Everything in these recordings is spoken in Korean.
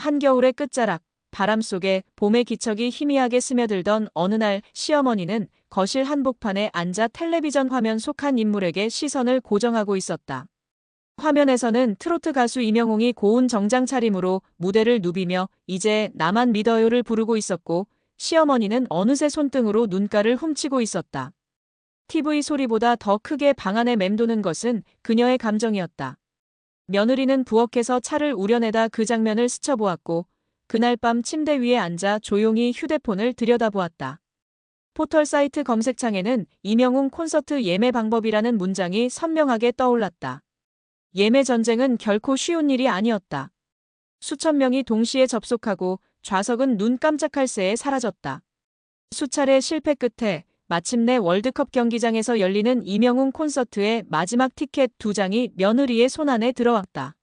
한겨울의 끝자락, 바람 속에 봄의 기척이 희미하게 스며들던 어느 날 시어머니는 거실 한복판에 앉아 텔레비전 화면 속 한 인물에게 시선을 고정하고 있었다. 화면에서는 트로트 가수 이명웅이 고운 정장 차림으로 무대를 누비며 이제 나만 믿어요를 부르고 있었고 시어머니는 어느새 손등으로 눈가를 훔치고 있었다. TV 소리보다 더 크게 방 안에 맴도는 것은 그녀의 감정이었다. 며느리는 부엌에서 차를 우려내다 그 장면을 스쳐보았고 그날 밤 침대 위에 앉아 조용히 휴대폰을 들여다보았다. 포털 사이트 검색창에는 이명웅 콘서트 예매 방법이라는 문장이 선명하게 떠올랐다. 예매 전쟁은 결코 쉬운 일이 아니었다. 수천 명이 동시에 접속하고 좌석은 눈 깜짝할 새에 사라졌다. 수차례 실패 끝에 마침내 월드컵 경기장에서 열리는 이명웅 콘서트의 마지막 티켓 2장이 며느리의 손안에 들어왔다.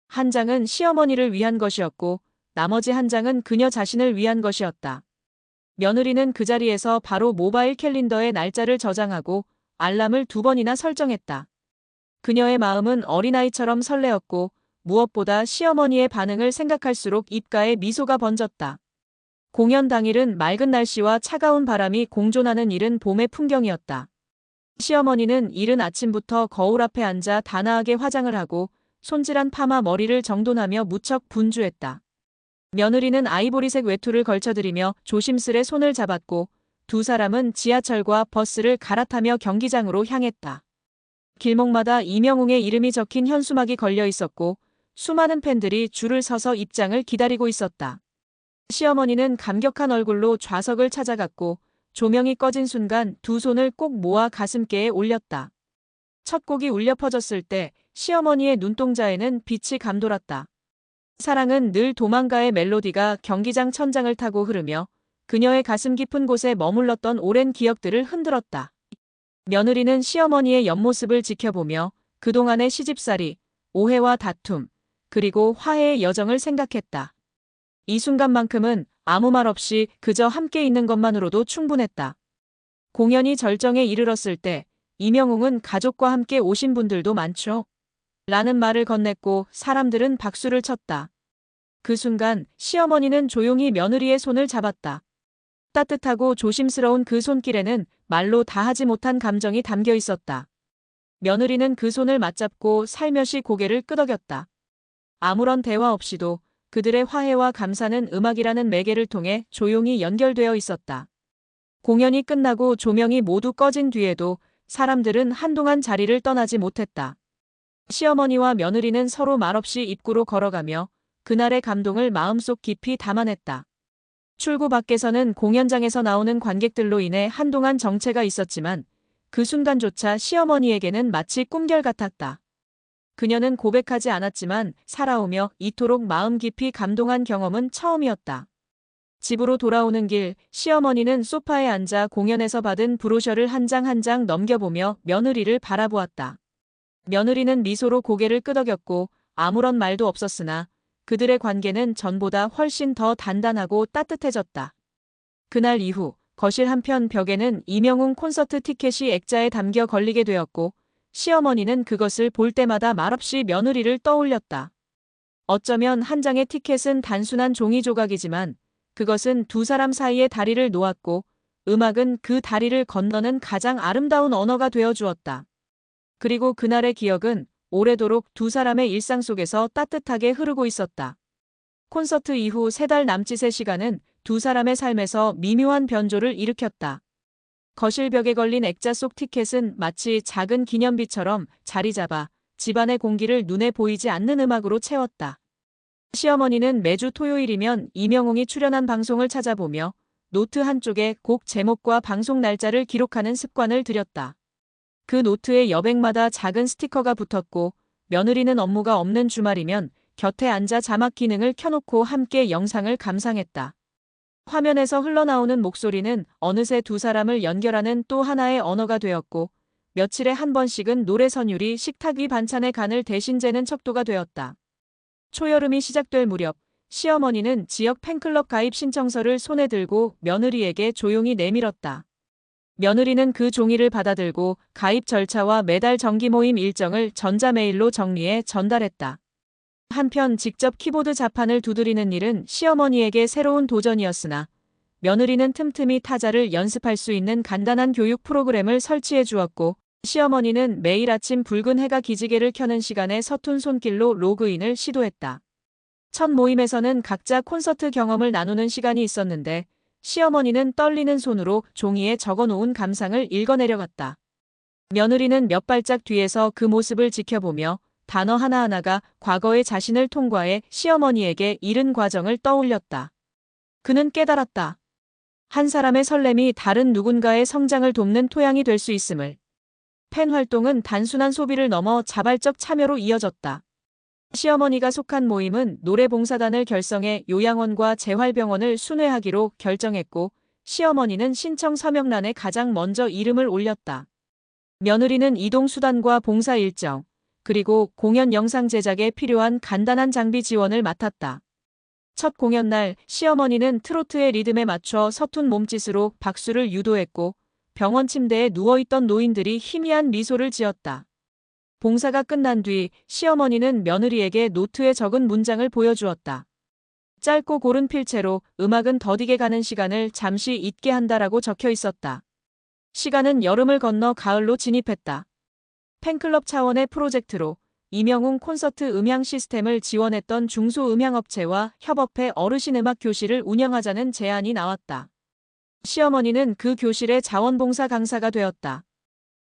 한 장은 시어머니를 위한 것이었고 나머지 한 장은 그녀 자신을 위한 것이었다. 며느리는 그 자리에서 바로 모바일 캘린더에 날짜를 저장하고 알람을 2번이나 설정했다. 그녀의 마음은 어린아이처럼 설레었고 무엇보다 시어머니의 반응을 생각할수록 입가에 미소가 번졌다. 공연 당일은 맑은 날씨와 차가운 바람이 공존하는 이른 봄의 풍경이었다. 시어머니는 이른 아침부터 거울 앞에 앉아 단아하게 화장을 하고 손질한 파마 머리를 정돈하며 무척 분주했다. 며느리는 아이보리색 외투를 걸쳐드리며 조심스레 손을 잡았고 두 사람은 지하철과 버스를 갈아타며 경기장으로 향했다. 길목마다 이명웅의 이름이 적힌 현수막이 걸려 있었고 수많은 팬들이 줄을 서서 입장을 기다리고 있었다. 시어머니는 감격한 얼굴로 좌석을 찾아갔고 조명이 꺼진 순간 두 손을 꼭 모아 가슴께에 올렸다. 첫 곡이 울려 퍼졌을 때 시어머니의 눈동자에는 빛이 감돌았다. 사랑은 늘 도망가의 멜로디가 경기장 천장을 타고 흐르며 그녀의 가슴 깊은 곳에 머물렀던 오랜 기억들을 흔들었다. 며느리는 시어머니의 옆모습을 지켜보며 그동안의 시집살이, 오해와 다툼, 그리고 화해의 여정을 생각했다. 이 순간만큼은 아무 말 없이 그저 함께 있는 것만으로도 충분했다. 공연이 절정에 이르렀을 때 이명웅은 가족과 함께 오신 분들도 많죠? 라는 말을 건넸고 사람들은 박수를 쳤다. 그 순간 시어머니는 조용히 며느리의 손을 잡았다. 따뜻하고 조심스러운 그 손길에는 말로 다하지 못한 감정이 담겨 있었다. 며느리는 그 손을 맞잡고 살며시 고개를 끄덕였다. 아무런 대화 없이도 그들의 화해와 감사는 음악이라는 매개를 통해 조용히 연결되어 있었다. 공연이 끝나고 조명이 모두 꺼진 뒤에도 사람들은 한동안 자리를 떠나지 못했다. 시어머니와 며느리는 서로 말없이 입구로 걸어가며 그날의 감동을 마음속 깊이 담아냈다. 출구 밖에서는 공연장에서 나오는 관객들로 인해 한동안 정체가 있었지만 그 순간조차 시어머니에게는 마치 꿈결 같았다. 그녀는 고백하지 않았지만 살아오며 이토록 마음 깊이 감동한 경험은 처음이었다. 집으로 돌아오는 길 시어머니는 소파에 앉아 공연에서 받은 브로셔를 한 장 한 장 넘겨보며 며느리를 바라보았다. 며느리는 미소로 고개를 끄덕였고 아무런 말도 없었으나 그들의 관계는 전보다 훨씬 더 단단하고 따뜻해졌다. 그날 이후 거실 한편 벽에는 이명웅 콘서트 티켓이 액자에 담겨 걸리게 되었고 시어머니는 그것을 볼 때마다 말없이 며느리를 떠올렸다. 어쩌면 한 장의 티켓은 단순한 종이 조각이지만 그것은 두 사람 사이의 다리를 놓았고 음악은 그 다리를 건너는 가장 아름다운 언어가 되어 주었다. 그리고 그날의 기억은 오래도록 두 사람의 일상 속에서 따뜻하게 흐르고 있었다. 콘서트 이후 3달 남짓의 시간은 두 사람의 삶에서 미묘한 변조를 일으켰다. 거실 벽에 걸린 액자 속 티켓은 마치 작은 기념비처럼 자리 잡아 집안의 공기를 눈에 보이지 않는 음악으로 채웠다. 시어머니는 매주 토요일이면 이명웅이 출연한 방송을 찾아보며 노트 한쪽에 곡 제목과 방송 날짜를 기록하는 습관을 들였다. 그 노트에 여백마다 작은 스티커가 붙었고 며느리는 업무가 없는 주말이면 곁에 앉아 자막 기능을 켜놓고 함께 영상을 감상했다. 화면에서 흘러나오는 목소리는 어느새 두 사람을 연결하는 또 하나의 언어가 되었고 며칠에 한 번씩은 노래 선율이 식탁 위 반찬의 간을 대신 재는 척도가 되었다. 초여름이 시작될 무렵 시어머니는 지역 팬클럽 가입 신청서를 손에 들고 며느리에게 조용히 내밀었다. 며느리는 그 종이를 받아들고 가입 절차와 매달 정기 모임 일정을 전자메일로 정리해 전달했다. 한편 직접 키보드 자판을 두드리는 일은 시어머니에게 새로운 도전이었으나 며느리는 틈틈이 타자를 연습할 수 있는 간단한 교육 프로그램을 설치해 주었고 시어머니는 매일 아침 붉은 해가 기지개를 켜는 시간에 서툰 손길로 로그인을 시도했다. 첫 모임에서는 각자 콘서트 경험을 나누는 시간이 있었는데 시어머니는 떨리는 손으로 종이에 적어놓은 감상을 읽어내려갔다. 며느리는 몇 발짝 뒤에서 그 모습을 지켜보며 단어 하나하나가 과거의 자신을 통과해 시어머니에게 이른 과정을 떠올렸다. 그는 깨달았다. 한 사람의 설렘이 다른 누군가의 성장을 돕는 토양이 될 수 있음을. 팬 활동은 단순한 소비를 넘어 자발적 참여로 이어졌다. 시어머니가 속한 모임은 노래봉사단을 결성해 요양원과 재활병원을 순회하기로 결정했고 시어머니는 신청 서명란에 가장 먼저 이름을 올렸다. 며느리는 이동수단과 봉사 일정, 그리고 공연 영상 제작에 필요한 간단한 장비 지원을 맡았다. 첫 공연 날 시어머니는 트로트의 리듬에 맞춰 서툰 몸짓으로 박수를 유도했고 병원 침대에 누워있던 노인들이 희미한 미소를 지었다. 봉사가 끝난 뒤 시어머니는 며느리에게 노트에 적은 문장을 보여주었다. 짧고 고른 필체로 음악은 더디게 가는 시간을 잠시 잊게 한다라고 적혀 있었다. 시간은 여름을 건너 가을로 진입했다. 팬클럽 차원의 프로젝트로 이명웅 콘서트 음향 시스템을 지원했던 중소음향업체와 협업해 어르신 음악 교실을 운영하자는 제안이 나왔다. 시어머니는 그 교실의 자원봉사 강사가 되었다.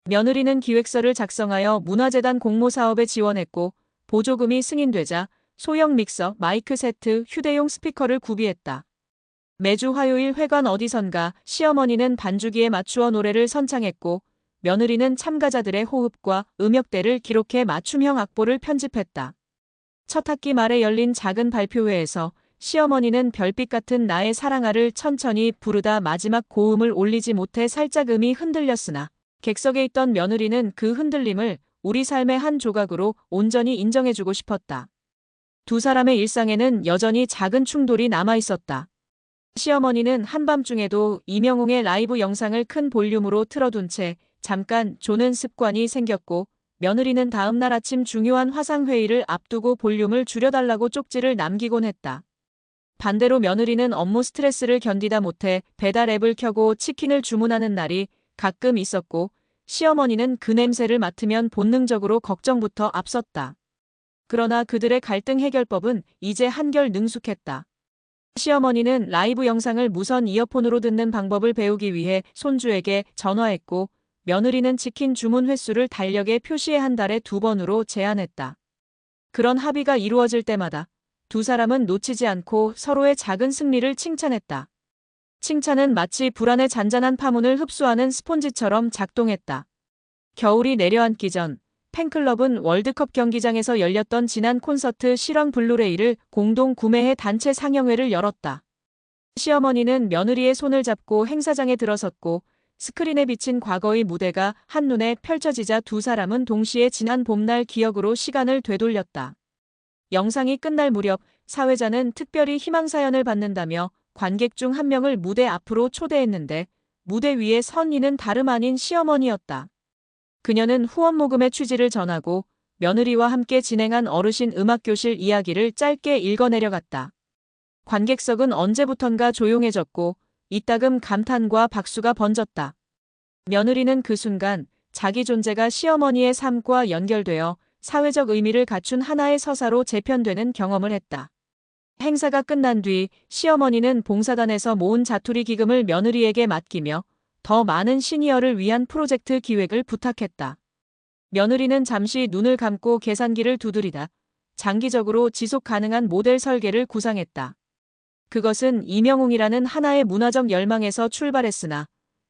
며느리는 기획서를 작성하여 문화재단 공모사업에 지원했고 보조금이 승인되자 소형 믹서, 마이크 세트, 휴대용 스피커를 구비했다. 매주 화요일 회관 어디선가 시어머니는 반주기에 맞추어 노래를 선창했고 며느리는 참가자들의 호흡과 음역대를 기록해 맞춤형 악보를 편집했다. 첫 학기 말에 열린 작은 발표회에서 시어머니는 별빛 같은 나의 사랑아를 천천히 부르다 마지막 고음을 올리지 못해 살짝 음이 흔들렸으나 객석에 있던 며느리는 그 흔들림을 우리 삶의 한 조각으로 온전히 인정해주고 싶었다. 두 사람의 일상에는 여전히 작은 충돌이 남아있었다. 시어머니는 한밤중에도 이명웅의 라이브 영상을 큰 볼륨으로 틀어둔 채 잠깐 조는 습관이 생겼고 며느리는 다음날 아침 중요한 화상회의를 앞두고 볼륨을 줄여달라고 쪽지를 남기곤 했다. 반대로 며느리는 업무 스트레스를 견디다 못해 배달 앱을 켜고 치킨을 주문하는 날이 가끔 있었고 시어머니는 그 냄새를 맡으면 본능적으로 걱정부터 앞섰다. 그러나 그들의 갈등 해결법은 이제 한결 능숙했다. 시어머니는 라이브 영상을 무선 이어폰으로 듣는 방법을 배우기 위해 손주에게 전화했고 며느리는 치킨 주문 횟수를 달력에 표시해 한 달에 2번으로 제한했다. 그런 합의가 이루어질 때마다 두 사람은 놓치지 않고 서로의 작은 승리를 칭찬했다. 칭찬은 마치 불안의 잔잔한 파문을 흡수하는 스폰지처럼 작동했다. 겨울이 내려앉기 전 팬클럽은 월드컵 경기장에서 열렸던 지난 콘서트 실황 블루레이를 공동 구매해 단체 상영회를 열었다. 시어머니는 며느리의 손을 잡고 행사장에 들어섰고 스크린에 비친 과거의 무대가 한눈에 펼쳐지자 두 사람은 동시에 지난 봄날 기억으로 시간을 되돌렸다. 영상이 끝날 무렵 사회자는 특별히 희망사연을 받는다며 관객 중 한 명을 무대 앞으로 초대했는데 무대 위에 선 이는 다름 아닌 시어머니였다. 그녀는 후원 모금의 취지를 전하고 며느리와 함께 진행한 어르신 음악교실 이야기를 짧게 읽어내려갔다. 관객석은 언제부턴가 조용해졌고 이따금 감탄과 박수가 번졌다. 며느리는 그 순간 자기 존재가 시어머니의 삶과 연결되어 사회적 의미를 갖춘 하나의 서사로 재편되는 경험을 했다. 행사가 끝난 뒤 시어머니는 봉사단에서 모은 자투리 기금을 며느리에게 맡기며 더 많은 시니어를 위한 프로젝트 기획을 부탁했다. 며느리는 잠시 눈을 감고 계산기를 두드리다 장기적으로 지속 가능한 모델 설계를 구상했다. 그것은 이명웅이라는 하나의 문화적 열망에서 출발했으나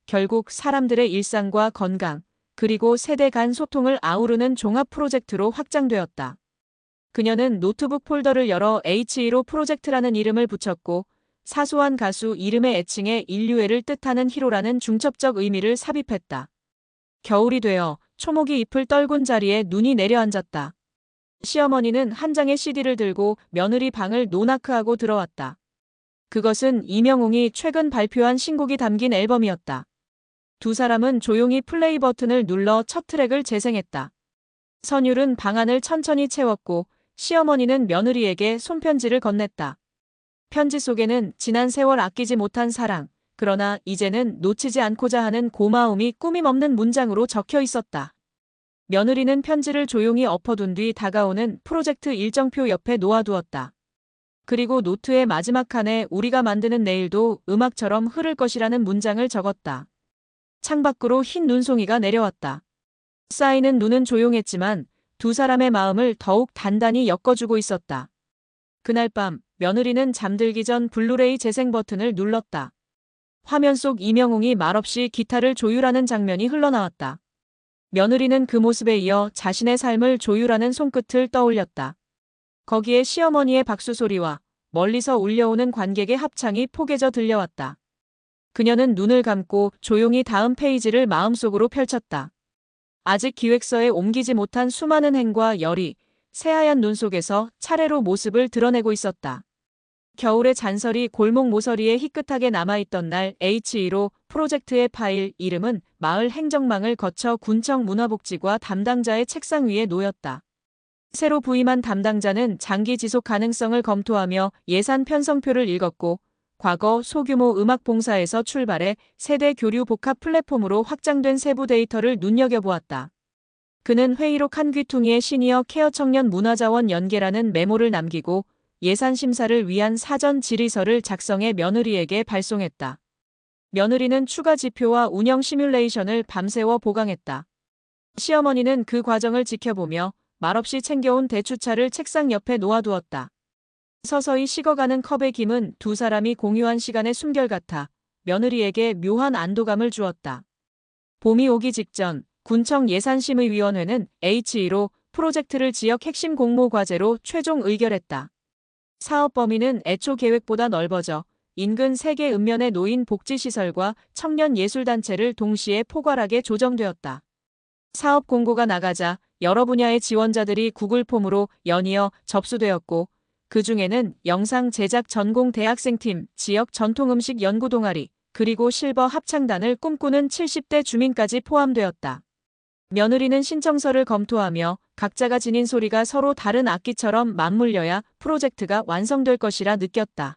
결국 사람들의 일상과 건강, 그리고 세대 간 소통을 아우르는 종합 프로젝트로 확장되었다. 그녀는 노트북 폴더를 열어 H2로 프로젝트라는 이름을 붙였고 사소한 가수 이름의 애칭에 인류애를 뜻하는 히로라는 중첩적 의미를 삽입했다. 겨울이 되어 초목이 잎을 떨군 자리에 눈이 내려앉았다. 시어머니는 한 장의 CD를 들고 며느리 방을 노나크하고 들어왔다. 그것은 이명웅이 최근 발표한 신곡이 담긴 앨범이었다. 두 사람은 조용히 플레이 버튼을 눌러 첫 트랙을 재생했다. 선율은 방안을 천천히 채웠고 시어머니는 며느리에게 손편지를 건넸다. 편지 속에는 지난 세월 아끼지 못한 사랑, 그러나 이제는 놓치지 않고자 하는 고마움이 꾸밈없는 문장으로 적혀 있었다. 며느리는 편지를 조용히 엎어둔 뒤 다가오는 프로젝트 일정표 옆에 놓아두었다. 그리고 노트의 마지막 칸에 우리가 만드는 내일도 음악처럼 흐를 것이라는 문장을 적었다. 창밖으로 흰 눈송이가 내려왔다. 쌓이는 눈은 조용했지만 두 사람의 마음을 더욱 단단히 엮어주고 있었다. 그날 밤 며느리는 잠들기 전 블루레이 재생 버튼을 눌렀다. 화면 속 이명웅이 말없이 기타를 조율하는 장면이 흘러나왔다. 며느리는 그 모습에 이어 자신의 삶을 조율하는 손끝을 떠올렸다. 거기에 시어머니의 박수 소리와 멀리서 울려오는 관객의 합창이 포개져 들려왔다. 그녀는 눈을 감고 조용히 다음 페이지를 마음속으로 펼쳤다. 아직 기획서에 옮기지 못한 수많은 행과 열이 새하얀 눈 속에서 차례로 모습을 드러내고 있었다. 겨울의 잔설이 골목 모서리에 희끗하게 남아있던 날 H2로 프로젝트의 파일 이름은 마을 행정망을 거쳐 군청 문화복지과 담당자의 책상 위에 놓였다. 새로 부임한 담당자는 장기 지속 가능성을 검토하며 예산 편성표를 읽었고 과거 소규모 음악 봉사에서 출발해 세대 교류 복합 플랫폼으로 확장된 세부 데이터를 눈여겨보았다. 그는 회의록 한 귀퉁이에 시니어 케어 청년 문화자원 연계라는 메모를 남기고 예산 심사를 위한 사전 질의서를 작성해 며느리에게 발송했다. 며느리는 추가 지표와 운영 시뮬레이션을 밤새워 보강했다. 시어머니는 그 과정을 지켜보며 말없이 챙겨온 대추차를 책상 옆에 놓아두었다. 서서히 식어가는 컵의 김은 두 사람이 공유한 시간의 숨결 같아 며느리에게 묘한 안도감을 주었다. 봄이 오기 직전 군청 예산심의위원회는 H2로 프로젝트를 지역 핵심 공모 과제로 최종 의결했다. 사업 범위는 애초 계획보다 넓어져 인근 3개 읍면에 놓인 복지시설과 청년예술단체를 동시에 포괄하게 조정되었다. 사업 공고가 나가자 여러 분야의 지원자들이 구글 폼으로 연이어 접수되었고 그 중에는 영상 제작 전공 대학생팀, 지역 전통음식 연구 동아리, 그리고 실버 합창단을 꿈꾸는 70대 주민까지 포함되었다. 며느리는 신청서를 검토하며 각자가 지닌 소리가 서로 다른 악기처럼 맞물려야 프로젝트가 완성될 것이라 느꼈다.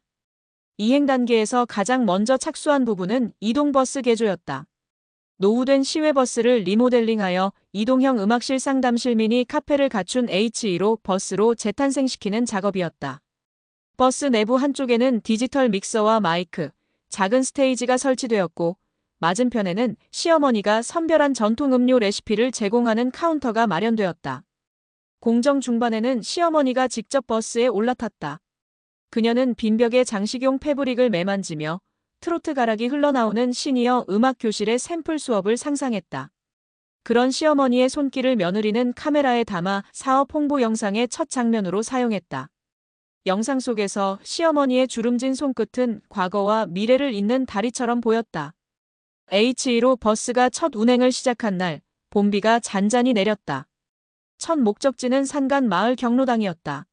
이행 단계에서 가장 먼저 착수한 부분은 이동버스 개조였다. 노후된 시외버스를 리모델링하여 이동형 음악실 상담실 미니 카페를 갖춘 H2로 버스로 재탄생시키는 작업이었다. 버스 내부 한쪽에는 디지털 믹서와 마이크, 작은 스테이지가 설치되었고 맞은편에는 시어머니가 선별한 전통 음료 레시피를 제공하는 카운터가 마련되었다. 공정 중반에는 시어머니가 직접 버스에 올라탔다. 그녀는 빈벽에 장식용 패브릭을 매만지며 트로트 가락이 흘러나오는 시니어 음악 교실의 샘플 수업을 상상했다. 그런 시어머니의 손길을 며느리는 카메라에 담아 사업 홍보 영상의 첫 장면으로 사용했다. 영상 속에서 시어머니의 주름진 손끝은 과거와 미래를 잇는 다리처럼 보였다. H2로 버스가 첫 운행을 시작한 날, 봄비가 잔잔히 내렸다. 첫 목적지는 산간 마을 경로당이었다.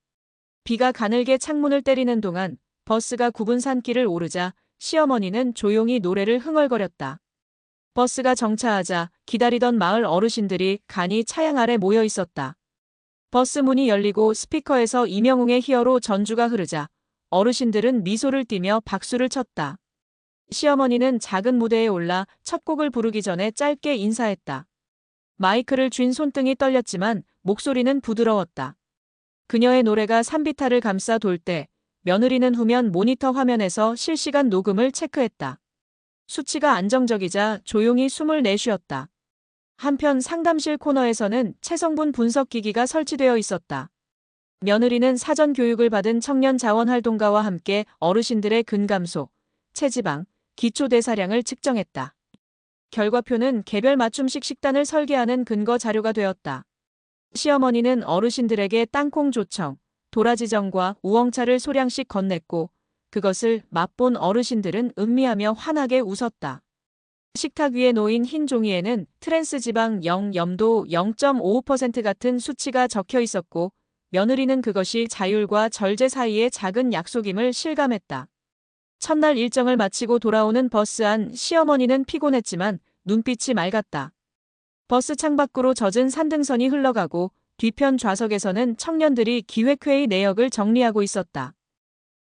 비가 가늘게 창문을 때리는 동안 버스가 굽은 산길을 오르자 시어머니는 조용히 노래를 흥얼거렸다. 버스가 정차하자 기다리던 마을 어르신들이 간이 차양 아래 모여 있었다. 버스 문이 열리고 스피커에서 이명웅의 히어로 전주가 흐르자 어르신들은 미소를 띠며 박수를 쳤다. 시어머니는 작은 무대에 올라 첫 곡을 부르기 전에 짧게 인사했다. 마이크를 쥔 손등이 떨렸지만 목소리는 부드러웠다. 그녀의 노래가 산비탈을 감싸 돌 때 며느리는 후면 모니터 화면에서 실시간 녹음을 체크했다. 수치가 안정적이자 조용히 숨을 내쉬었다. 한편 상담실 코너에서는 체성분 분석 기기가 설치되어 있었다. 며느리는 사전 교육을 받은 청년 자원활동가와 함께 어르신들의 근감소, 체지방, 기초대사량을 측정했다. 결과표는 개별 맞춤식 식단을 설계하는 근거 자료가 되었다. 시어머니는 어르신들에게 땅콩 조청, 도라지전과 우엉차를 소량씩 건넸고 그것을 맛본 어르신들은 음미하며 환하게 웃었다. 식탁 위에 놓인 흰 종이에는 트랜스 지방 0, 염도 0.55% 같은 수치가 적혀 있었고 며느리는 그것이 자율과 절제 사이의 작은 약속임을 실감했다. 첫날 일정을 마치고 돌아오는 버스 안 시어머니는 피곤했지만 눈빛이 맑았다. 버스 창밖으로 젖은 산등선이 흘러가고 뒤편 좌석에서는 청년들이 기획회의 내역을 정리하고 있었다.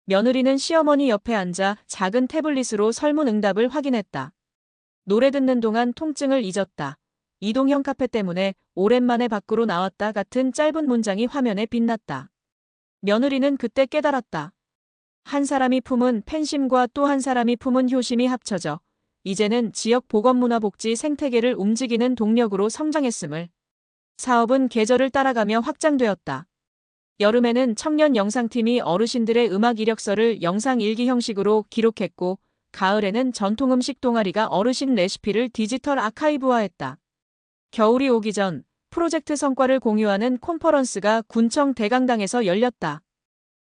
며느리는 시어머니 옆에 앉아 작은 태블릿으로 설문응답을 확인했다. 노래 듣는 동안 통증을 잊었다. 이동형 카페 때문에 오랜만에 밖으로 나왔다 같은 짧은 문장이 화면에 빛났다. 며느리는 그때 깨달았다. 한 사람이 품은 팬심과 또 한 사람이 품은 효심이 합쳐져 이제는 지역 보건문화복지 생태계를 움직이는 동력으로 성장했음을. 사업은 계절을 따라가며 확장되었다. 여름에는 청년 영상팀이 어르신들의 음악 이력서를 영상 일기 형식으로 기록했고, 가을에는 전통 음식 동아리가 어르신 레시피를 디지털 아카이브화했다. 겨울이 오기 전 프로젝트 성과를 공유하는 콘퍼런스가 군청 대강당에서 열렸다.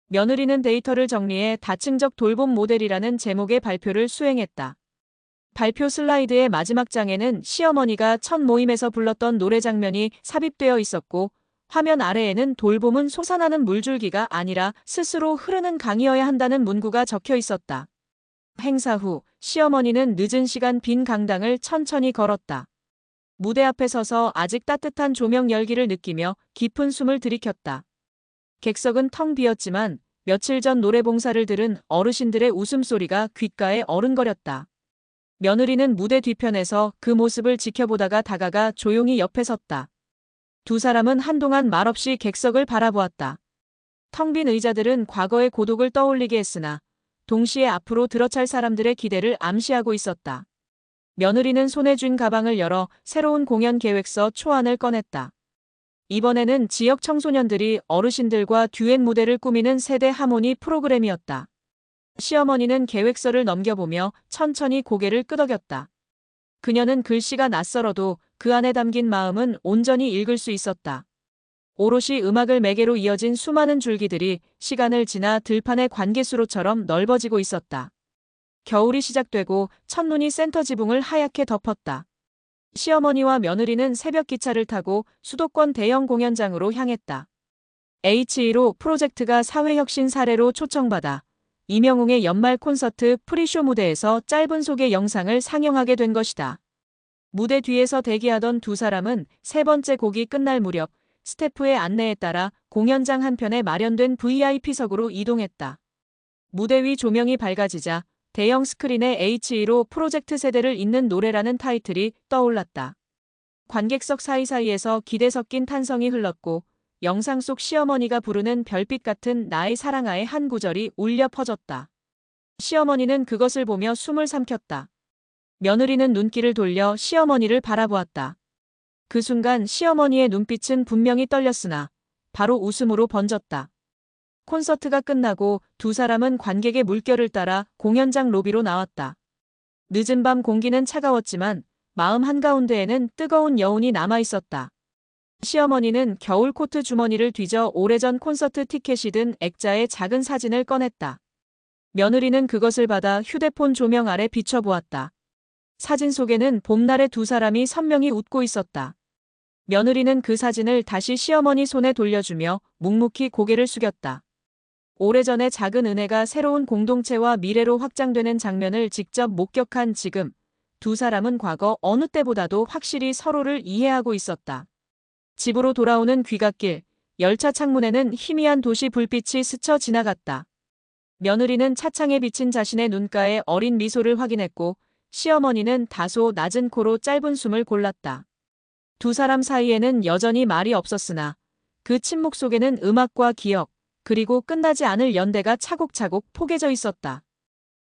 며느리는 데이터를 정리해 다층적 돌봄 모델이라는 제목의 발표를 수행했다. 발표 슬라이드의 마지막 장에는 시어머니가 첫 모임에서 불렀던 노래 장면이 삽입되어 있었고, 화면 아래에는 돌봄은 솟아나는 물줄기가 아니라 스스로 흐르는 강이어야 한다는 문구가 적혀 있었다. 행사 후 시어머니는 늦은 시간 빈 강당을 천천히 걸었다. 무대 앞에 서서 아직 따뜻한 조명 열기를 느끼며 깊은 숨을 들이켰다. 객석은 텅 비었지만 며칠 전 노래 봉사를 들은 어르신들의 웃음소리가 귓가에 어른거렸다. 며느리는 무대 뒤편에서 그 모습을 지켜보다가 다가가 조용히 옆에 섰다. 두 사람은 한동안 말없이 객석을 바라보았다. 텅 빈 의자들은 과거의 고독을 떠올리게 했으나 동시에 앞으로 들어찰 사람들의 기대를 암시하고 있었다. 며느리는 손에 쥔 가방을 열어 새로운 공연 계획서 초안을 꺼냈다. 이번에는 지역 청소년들이 어르신들과 듀엣 무대를 꾸미는 세대 하모니 프로그램이었다. 시어머니는 계획서를 넘겨보며 천천히 고개를 끄덕였다. 그녀는 글씨가 낯설어도 그 안에 담긴 마음은 온전히 읽을 수 있었다. 오롯이 음악을 매개로 이어진 수많은 줄기들이 시간을 지나 들판의 관계수로처럼 넓어지고 있었다. 겨울이 시작되고 첫눈이 센터 지붕을 하얗게 덮었다. 시어머니와 며느리는 새벽 기차를 타고 수도권 대형 공연장으로 향했다. H2로 프로젝트가 사회혁신 사례로 초청받아 이명웅의 연말 콘서트 프리쇼 무대에서 짧은 소개 영상을 상영하게 된 것이다. 무대 뒤에서 대기하던 두 사람은 세 번째 곡이 끝날 무렵 스태프의 안내에 따라 공연장 한편에 마련된 VIP석으로 이동했다. 무대 위 조명이 밝아지자 대형 스크린에 H2로 프로젝트 세대를 잇는 노래라는 타이틀이 떠올랐다. 관객석 사이사이에서 기대 섞인 탄성이 흘렀고 영상 속 시어머니가 부르는 별빛 같은 나의 사랑아의 한 구절이 울려 퍼졌다. 시어머니는 그것을 보며 숨을 삼켰다. 며느리는 눈길을 돌려 시어머니를 바라보았다. 그 순간 시어머니의 눈빛은 분명히 떨렸으나 바로 웃음으로 번졌다. 콘서트가 끝나고 두 사람은 관객의 물결을 따라 공연장 로비로 나왔다. 늦은 밤 공기는 차가웠지만 마음 한가운데에는 뜨거운 여운이 남아있었다. 시어머니는 겨울 코트 주머니를 뒤져 오래전 콘서트 티켓이 든 액자의 작은 사진을 꺼냈다. 며느리는 그것을 받아 휴대폰 조명 아래 비춰보았다. 사진 속에는 봄날의 두 사람이 선명히 웃고 있었다. 며느리는 그 사진을 다시 시어머니 손에 돌려주며 묵묵히 고개를 숙였다. 오래전의 작은 은혜가 새로운 공동체와 미래로 확장되는 장면을 직접 목격한 지금, 두 사람은 과거 어느 때보다도 확실히 서로를 이해하고 있었다. 집으로 돌아오는 귀갓길, 열차 창문에는 희미한 도시 불빛이 스쳐 지나갔다. 며느리는 차창에 비친 자신의 눈가에 어린 미소를 확인했고 시어머니는 다소 낮은 코로 짧은 숨을 골랐다. 두 사람 사이에는 여전히 말이 없었으나 그 침묵 속에는 음악과 기억, 그리고 끝나지 않을 연대가 차곡차곡 포개져 있었다.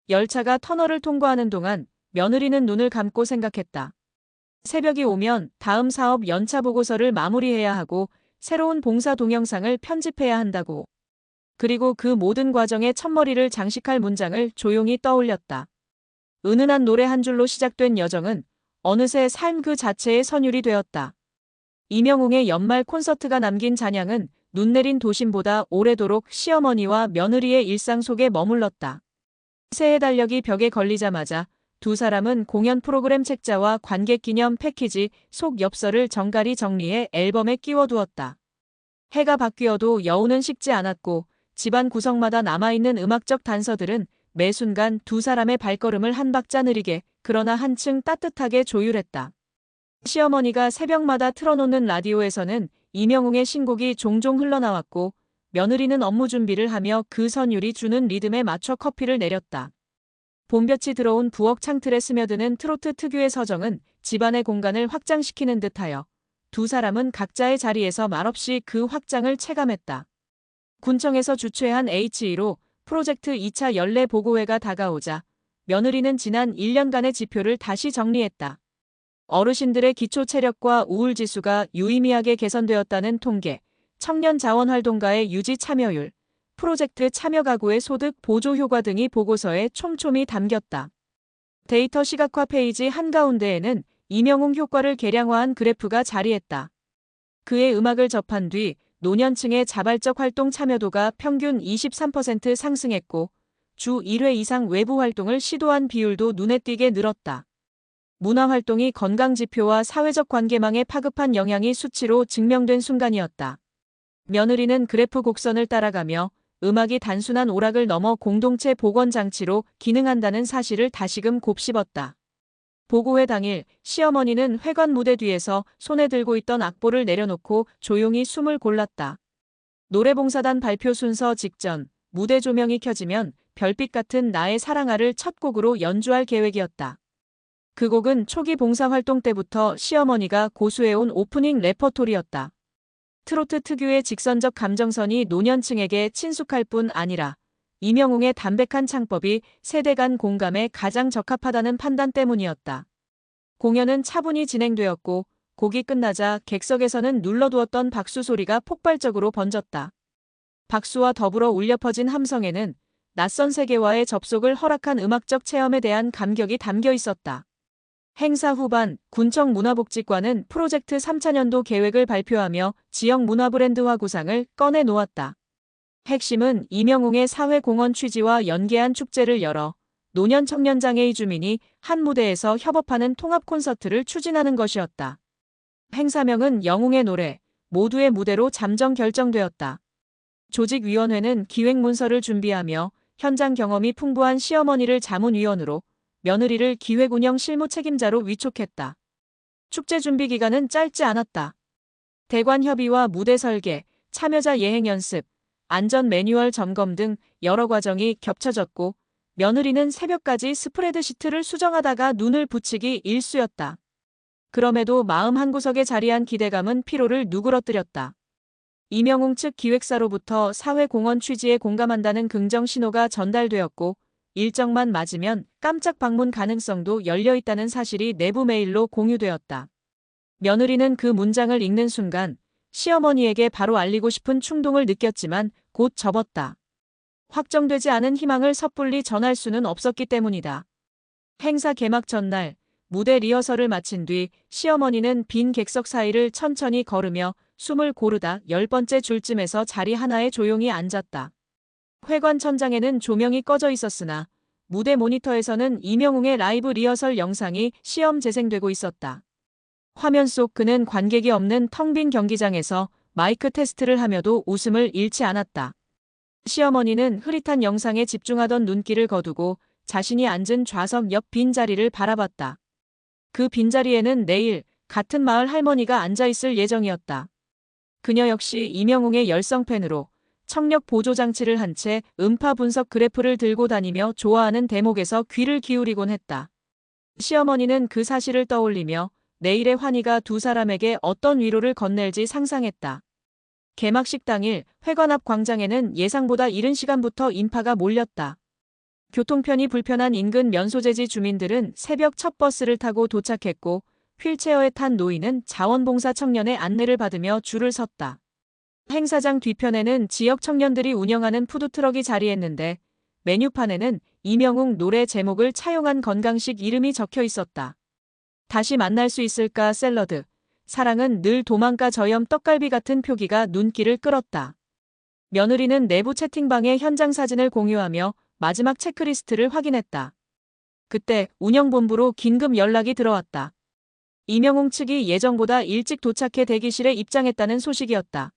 열차가 터널을 통과하는 동안 며느리는 눈을 감고 생각했다. 새벽이 오면 다음 사업 연차 보고서를 마무리해야 하고 새로운 봉사 동영상을 편집해야 한다고. 그리고 그 모든 과정의 첫머리를 장식할 문장을 조용히 떠올렸다. 은은한 노래 한 줄로 시작된 여정은 어느새 삶 그 자체의 선율이 되었다. 이명웅의 연말 콘서트가 남긴 잔향은 눈 내린 도심보다 오래도록 시어머니와 며느리의 일상 속에 머물렀다. 새해 달력이 벽에 걸리자마자 두 사람은 공연 프로그램 책자와 관객 기념 패키지 속 엽서를 정갈히 정리해 앨범에 끼워두었다. 해가 바뀌어도 여운은 식지 않았고 집안 구석마다 남아있는 음악적 단서들은 매 순간 두 사람의 발걸음을 한 박자 느리게 그러나 한층 따뜻하게 조율했다. 시어머니가 새벽마다 틀어놓는 라디오에서는 이명웅의 신곡이 종종 흘러나왔고 며느리는 업무 준비를 하며 그 선율이 주는 리듬에 맞춰 커피를 내렸다. 봄볕이 들어온 부엌 창틀에 스며드는 트로트 특유의 서정은 집안의 공간을 확장시키는 듯하여 두 사람은 각자의 자리에서 말없이 그 확장을 체감했다. 군청에서 주최한 H2로 프로젝트 2차 연례 보고회가 다가오자 며느리는 지난 1년간의 지표를 다시 정리했다. 어르신들의 기초 체력과 우울지수가 유의미하게 개선되었다는 통계, 청년 자원활동가의 유지 참여율, 프로젝트 참여 가구의 소득 보조 효과 등이 보고서에 촘촘히 담겼다. 데이터 시각화 페이지 한가운데에는 이명웅 효과를 계량화한 그래프가 자리했다. 그의 음악을 접한 뒤 노년층의 자발적 활동 참여도가 평균 23% 상승했고 주 1회 이상 외부 활동을 시도한 비율도 눈에 띄게 늘었다. 문화활동이 건강지표와 사회적 관계망에 파급한 영향이 수치로 증명된 순간이었다. 며느리는 그래프 곡선을 따라가며 음악이 단순한 오락을 넘어 공동체 복원장치로 기능한다는 사실을 다시금 곱씹었다. 보고회 당일 시어머니는 회관 무대 뒤에서 손에 들고 있던 악보를 내려놓고 조용히 숨을 골랐다. 노래봉사단 발표 순서 직전 무대 조명이 켜지면 별빛 같은 나의 사랑아를 첫 곡으로 연주할 계획이었다. 그 곡은 초기 봉사활동 때부터 시어머니가 고수해온 오프닝 레퍼토리였다. 트로트 특유의 직선적 감정선이 노년층에게 친숙할 뿐 아니라 이명웅의 담백한 창법이 세대 간 공감에 가장 적합하다는 판단 때문이었다. 공연은 차분히 진행되었고 곡이 끝나자 객석에서는 눌러두었던 박수 소리가 폭발적으로 번졌다. 박수와 더불어 울려 퍼진 함성에는 낯선 세계와의 접속을 허락한 음악적 체험에 대한 감격이 담겨 있었다. 행사 후반 군청 문화복지과는 프로젝트 3차년도 계획을 발표하며 지역 문화 브랜드화 구상을 꺼내 놓았다. 핵심은 이명웅의 사회공헌 취지와 연계한 축제를 열어 노년 청년 장애인 주민이 한 무대에서 협업하는 통합 콘서트를 추진하는 것이었다. 행사명은 영웅의 노래, 모두의 무대로 잠정 결정되었다. 조직위원회는 기획문서를 준비하며 현장 경험이 풍부한 시어머니를 자문위원으로 며느리를 기획운영 실무 책임자로 위촉했다. 축제 준비 기간은 짧지 않았다. 대관 협의와 무대 설계, 참여자 예행 연습, 안전 매뉴얼 점검 등 여러 과정이 겹쳐졌고 며느리는 새벽까지 스프레드시트를 수정하다가 눈을 붙이기 일쑤였다. 그럼에도 마음 한구석에 자리한 기대감은 피로를 누그러뜨렸다. 이명웅 측 기획사로부터 사회공헌 취지에 공감한다는 긍정 신호가 전달되었고 일정만 맞으면 깜짝 방문 가능성도 열려있다는 사실이 내부 메일로 공유되었다. 며느리는 그 문장을 읽는 순간 시어머니에게 바로 알리고 싶은 충동을 느꼈지만 곧 접었다. 확정되지 않은 희망을 섣불리 전할 수는 없었기 때문이다. 행사 개막 전날 무대 리허설을 마친 뒤 시어머니는 빈 객석 사이를 천천히 걸으며 숨을 고르다 10번째 줄쯤에서 자리 하나에 조용히 앉았다. 회관 천장에는 조명이 꺼져 있었으나 무대 모니터에서는 이명웅의 라이브 리허설 영상이 시험 재생되고 있었다. 화면 속 그는 관객이 없는 텅 빈 경기장에서 마이크 테스트를 하며도 웃음을 잃지 않았다. 시어머니는 흐릿한 영상에 집중하던 눈길을 거두고 자신이 앉은 좌석 옆 빈자리를 바라봤다. 그 빈자리에는 내일 같은 마을 할머니가 앉아있을 예정이었다. 그녀 역시 이명웅의 열성 팬으로 청력 보조 장치를 한 채 음파 분석 그래프를 들고 다니며 좋아하는 대목에서 귀를 기울이곤 했다. 시어머니는 그 사실을 떠올리며 내일의 환희가 두 사람에게 어떤 위로를 건넬지 상상했다. 개막식 당일 회관 앞 광장에는 예상보다 이른 시간부터 인파가 몰렸다. 교통편이 불편한 인근 면소재지 주민들은 새벽 첫 버스를 타고 도착했고 휠체어에 탄 노인은 자원봉사 청년의 안내를 받으며 줄을 섰다. 행사장 뒤편에는 지역 청년들이 운영하는 푸드트럭이 자리했는데 메뉴판에는 이명웅 노래 제목을 차용한 건강식 이름이 적혀 있었다. 다시 만날 수 있을까 샐러드, 사랑은 늘 도망가 저염 떡갈비 같은 표기가 눈길을 끌었다. 며느리는 내부 채팅방에 현장 사진을 공유하며 마지막 체크리스트를 확인했다. 그때 운영본부로 긴급 연락이 들어왔다. 이명웅 측이 예정보다 일찍 도착해 대기실에 입장했다는 소식이었다.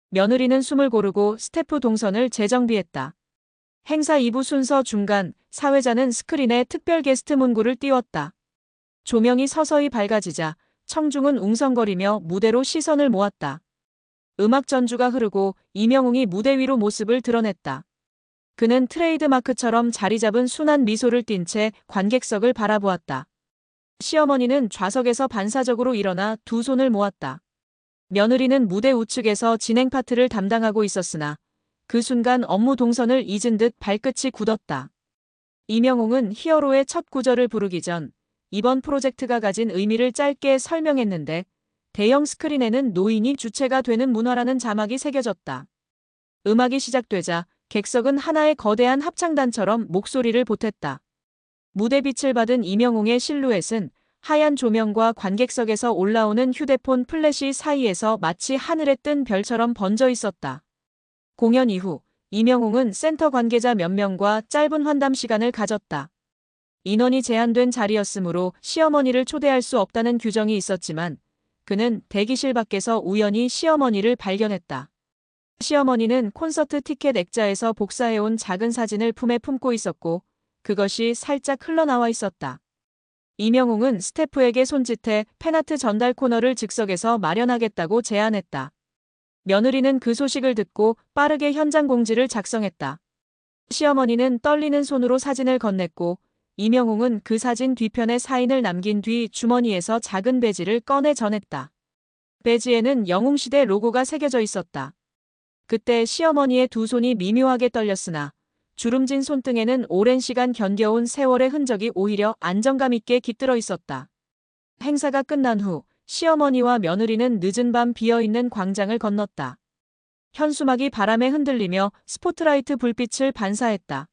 며느리는 숨을 고르고 스태프 동선을 재정비했다. 행사 2부 순서 중간 사회자는 스크린에 특별 게스트 문구를 띄웠다. 조명이 서서히 밝아지자 청중은 웅성거리며 무대로 시선을 모았다. 음악 전주가 흐르고 이명웅이 무대 위로 모습을 드러냈다. 그는 트레이드마크처럼 자리 잡은 순한 미소를 띤 채 관객석을 바라보았다. 시어머니는 좌석에서 반사적으로 일어나 두 손을 모았다. 며느리는 무대 우측에서 진행 파트를 담당하고 있었으나 그 순간 업무 동선을 잊은 듯 발끝이 굳었다. 이명웅은 히어로의 첫 구절을 부르기 전 이번 프로젝트가 가진 의미를 짧게 설명했는데 대형 스크린에는 노인이 주체가 되는 문화라는 자막이 새겨졌다. 음악이 시작되자 객석은 하나의 거대한 합창단처럼 목소리를 보탰다. 무대 빛을 받은 이명웅의 실루엣은 하얀 조명과 관객석에서 올라오는 휴대폰 플래시 사이에서 마치 하늘에 뜬 별처럼 번져 있었다. 공연 이후 이명웅은 센터 관계자 몇 명과 짧은 환담 시간을 가졌다. 인원이 제한된 자리였으므로 시어머니를 초대할 수 없다는 규정이 있었지만 그는 대기실 밖에서 우연히 시어머니를 발견했다. 시어머니는 콘서트 티켓 액자에서 복사해온 작은 사진을 품에 품고 있었고 그것이 살짝 흘러나와 있었다. 이명웅은 스태프에게 손짓해 팬아트 전달 코너를 즉석에서 마련하겠다고 제안했다. 며느리는 그 소식을 듣고 빠르게 현장 공지를 작성했다. 시어머니는 떨리는 손으로 사진을 건넸고 이명웅은 그 사진 뒤편에 사인을 남긴 뒤 주머니에서 작은 배지를 꺼내 전했다. 배지에는 영웅시대 로고가 새겨져 있었다. 그때 시어머니의 두 손이 미묘하게 떨렸으나 주름진 손등에는 오랜 시간 견뎌온 세월의 흔적이 오히려 안정감 있게 깃들어 있었다. 행사가 끝난 후 시어머니와 며느리는 늦은 밤 비어있는 광장을 건넜다. 현수막이 바람에 흔들리며 스포트라이트 불빛을 반사했다.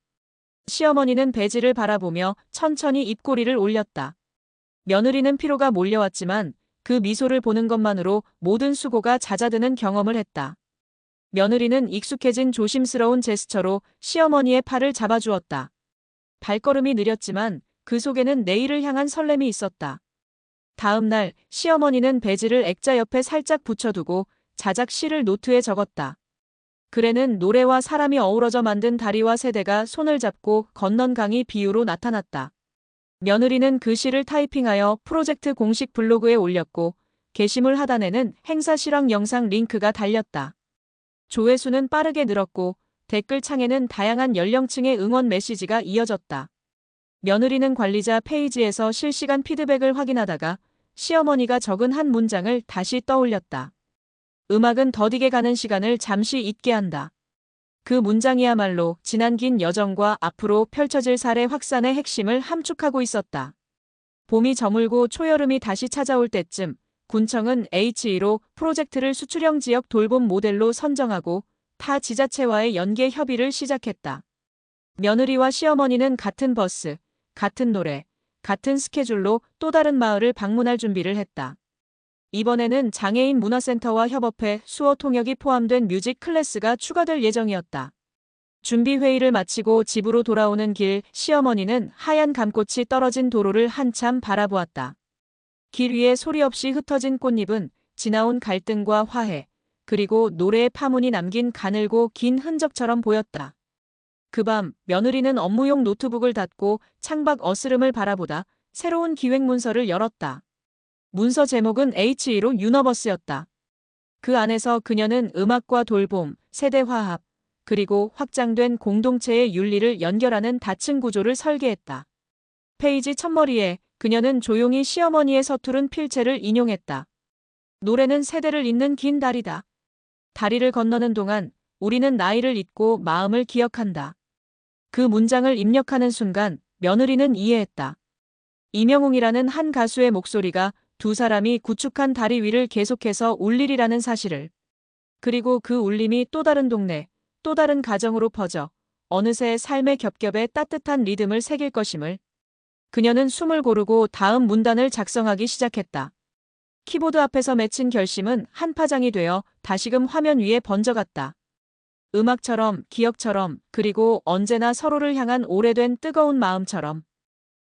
시어머니는 배지를 바라보며 천천히 입꼬리를 올렸다. 며느리는 피로가 몰려왔지만 그 미소를 보는 것만으로 모든 수고가 잦아드는 경험을 했다. 며느리는 익숙해진 조심스러운 제스처로 시어머니의 팔을 잡아주었다. 발걸음이 느렸지만 그 속에는 내일을 향한 설렘이 있었다. 다음 날 시어머니는 배지를 액자 옆에 살짝 붙여두고 자작 시를 노트에 적었다. 글에는 노래와 사람이 어우러져 만든 다리와 세대가 손을 잡고 건넌 강이 비유로 나타났다. 며느리는 그 시를 타이핑하여 프로젝트 공식 블로그에 올렸고 게시물 하단에는 행사 실황 영상 링크가 달렸다. 조회수는 빠르게 늘었고 댓글창에는 다양한 연령층의 응원 메시지가 이어졌다. 며느리는 관리자 페이지에서 실시간 피드백을 확인하다가 시어머니가 적은 한 문장을 다시 떠올렸다. 음악은 더디게 가는 시간을 잠시 잊게 한다. 그 문장이야말로 지난 긴 여정과 앞으로 펼쳐질 사례 확산의 핵심을 함축하고 있었다. 봄이 저물고 초여름이 다시 찾아올 때쯤 군청은 H2로 프로젝트를 수출형 지역 돌봄 모델로 선정하고 타 지자체와의 연계 협의를 시작했다. 며느리와 시어머니는 같은 버스, 같은 노래, 같은 스케줄로 또 다른 마을을 방문할 준비를 했다. 이번에는 장애인 문화센터와 협업해 수어 통역이 포함된 뮤직 클래스가 추가될 예정이었다. 준비 회의를 마치고 집으로 돌아오는 길 시어머니는 하얀 감꽃이 떨어진 도로를 한참 바라보았다. 길 위에 소리 없이 흩어진 꽃잎은 지나온 갈등과 화해, 그리고 노래의 파문이 남긴 가늘고 긴 흔적처럼 보였다. 그 밤 며느리는 업무용 노트북을 닫고 창밖 어스름을 바라보다 새로운 기획 문서를 열었다. 문서 제목은 H2로 유너버스였다. 그 안에서 그녀는 음악과 돌봄, 세대 화합, 그리고 확장된 공동체의 윤리를 연결하는 다층 구조를 설계했다. 페이지 첫머리에 그녀는 조용히 시어머니의 서투른 필체를 인용했다. 노래는 세대를 잇는 긴 다리다. 다리를 건너는 동안 우리는 나이를 잊고 마음을 기억한다. 그 문장을 입력하는 순간 며느리는 이해했다. 이명웅이라는 한 가수의 목소리가 두 사람이 구축한 다리 위를 계속해서 울리리라는 사실을. 그리고 그 울림이 또 다른 동네, 또 다른 가정으로 퍼져 어느새 삶의 겹겹에 따뜻한 리듬을 새길 것임을. 그녀는 숨을 고르고 다음 문단을 작성하기 시작했다. 키보드 앞에서 맺힌 결심은 한 파장이 되어 다시금 화면 위에 번져갔다. 음악처럼, 기억처럼, 그리고 언제나 서로를 향한 오래된 뜨거운 마음처럼.